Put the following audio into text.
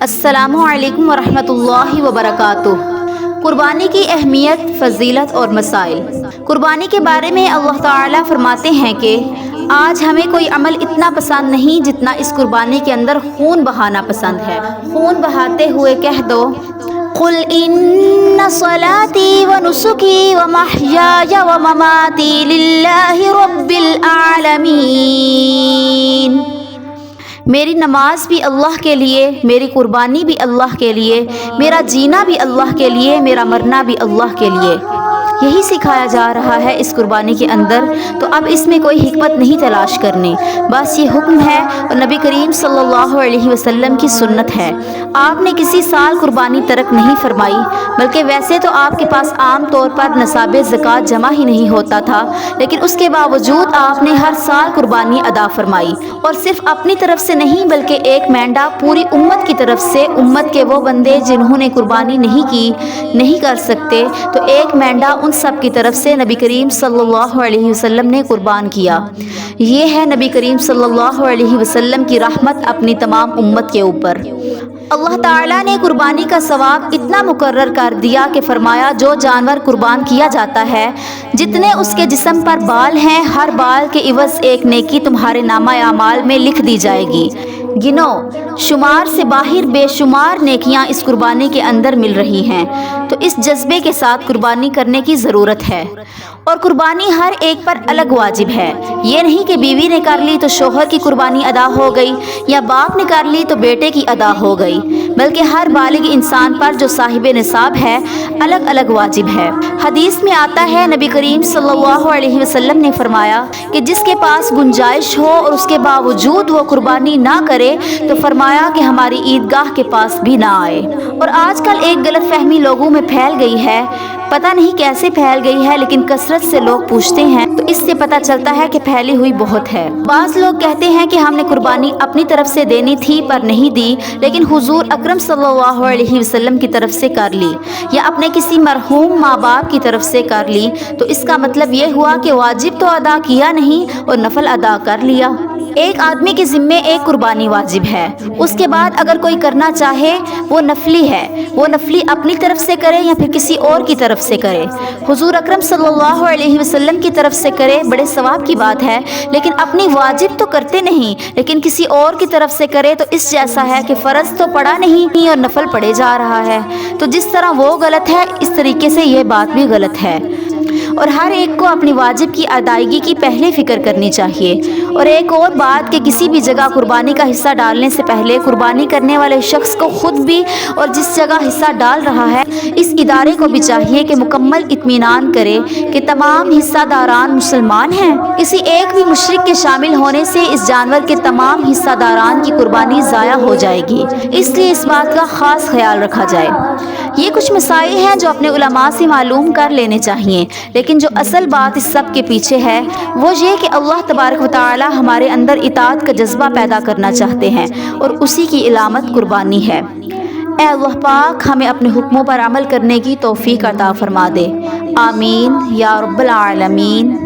السلام علیکم ورحمۃ اللہ وبرکاتہ۔ قربانی کی اہمیت، فضیلت اور مسائل۔ قربانی کے بارے میں اللہ تعالیٰ فرماتے ہیں کہ آج ہمیں کوئی عمل اتنا پسند نہیں جتنا اس قربانی کے اندر خون بہانا پسند ہے۔ خون بہاتے ہوئے کہہ دو قُلْ إِنَّ صَلَاتِي وَنُسُكِي وَمَحْيَايَ وَمَمَاتِي لِلَّهِ رَبِّ الْعَالَمِينَ۔ میری نماز بھی اللہ کے لیے، میری قربانی بھی اللہ کے لیے، میرا جینا بھی اللہ کے لیے، میرا مرنا بھی اللہ کے لیے۔ یہی سکھایا جا رہا ہے اس قربانی کے اندر، تو اب اس میں کوئی حکمت نہیں تلاش کرنی، بس یہ حکم ہے اور نبی کریم صلی اللہ علیہ وسلم کی سنت ہے۔ آپ نے کسی سال قربانی ترک نہیں فرمائی، بلکہ ویسے تو آپ کے پاس عام طور پر نصاب زکوٰۃ جمع ہی نہیں ہوتا تھا، لیکن اس کے باوجود آپ نے ہر سال قربانی ادا فرمائی، اور صرف اپنی طرف سے نہیں بلکہ ایک مینڈا پوری امت کی طرف سے۔ امت کے وہ بندے جنہوں نے قربانی نہیں کی، نہیں کر سکتے، تو ایک مینڈا ان سب کی طرف سے نبی کریم صلی اللہ علیہ وسلم نے قربان کیا۔ یہ ہے نبی کریم صلی اللہ علیہ وسلم کی رحمت اپنی تمام امت کے اوپر۔ اللہ تعالیٰ نے قربانی کا ثواب اتنا مقرر کر دیا کہ فرمایا جو جانور قربان کیا جاتا ہے، جتنے اس کے جسم پر بال ہیں، ہر بال کے عوض ایک نیکی تمہارے نامہ اعمال میں لکھ دی جائے گی۔ گنو، شمار سے باہر بے شمار نیکیاں اس قربانی کے اندر مل رہی ہیں، تو اس جذبے کے ساتھ قربانی کرنے کی ضرورت ہے۔ اور قربانی ہر ایک پر الگ واجب ہے، یہ نہیں کہ بیوی نے کر لی تو شوہر کی قربانی ادا ہو گئی، یا باپ نے کر لی تو بیٹے کی ادا ہو گئی، بلکہ ہر بالغ انسان پر جو صاحب نصاب ہے الگ الگ واجب ہے۔ حدیث میں آتا ہے نبی کریم صلی اللہ علیہ وسلم نے فرمایا کہ جس کے پاس گنجائش ہو اور اس کے باوجود وہ قربانی نہ کرے تو فرمایا کہ ہماری عیدگاہ کے پاس بھی نہ آئے۔ اور آج کل ایک غلط فہمی لوگوں میں پھیل گئی ہے، پتہ نہیں کیسے پھیل گئی ہے، لیکن کثرت سے لوگ پوچھتے ہیں تو اس سے پتہ چلتا ہے کہ پھیلی ہوئی بہت ہے۔ بعض لوگ کہتے ہیں کہ ہم نے قربانی اپنی طرف سے دینی تھی پر نہیں دی، لیکن حضور اکرم صلی اللہ علیہ وسلم کی طرف سے کر لی، یا اپنے کسی مرحوم ماں باپ کی طرف سے کر لی، تو اس کا مطلب یہ ہوا کہ واجب تو ادا کیا نہیں اور نفل ادا کر لیا۔ ایک آدمی کے ذمے ایک قربانی واجب ہے، اس کے بعد اگر کوئی کرنا چاہے وہ نفلی ہے، وہ نفلی اپنی طرف سے کرے یا پھر کسی اور کی طرف سے کرے۔ حضور اکرم صلی اللہ علیہ وسلم کی طرف سے کرے بڑے ثواب کی بات ہے، لیکن اپنی واجب تو کرتے نہیں، لیکن کسی اور کی طرف سے کرے تو اس جیسا ہے کہ فرض تو پڑا نہیں اور نفل پڑے جا رہا ہے۔ تو جس طرح وہ غلط ہے، اس طریقے سے یہ بات بھی غلط ہے، اور ہر ایک کو اپنی واجب کی ادائیگی کی پہلے فکر کرنی چاہیے۔ اور ایک اور بات کہ کسی بھی جگہ قربانی کا حصہ ڈالنے سے پہلے قربانی کرنے والے شخص کو خود بھی اور جس جگہ حصہ ڈال رہا ہے اس ادارے کو بھی چاہیے کہ مکمل اطمینان کرے کہ تمام حصہ داران مسلمان ہیں۔ کسی ایک بھی مشرک کے شامل ہونے سے اس جانور کے تمام حصہ داران کی قربانی ضائع ہو جائے گی، اس لیے اس بات کا خاص خیال رکھا جائے۔ یہ کچھ مسائل ہیں جو اپنے علماء سے معلوم کر لینے چاہیے، لیکن جو اصل بات اس سب کے پیچھے ہے وہ یہ کہ اللہ تبارک و تعالی ہمارے اندر اطاعت کا جذبہ پیدا کرنا چاہتے ہیں، اور اسی کی علامت قربانی ہے۔ اے اللہ پاک، ہمیں اپنے حکموں پر عمل کرنے کی توفیق عطا فرما دے، آمین یا رب العالمین۔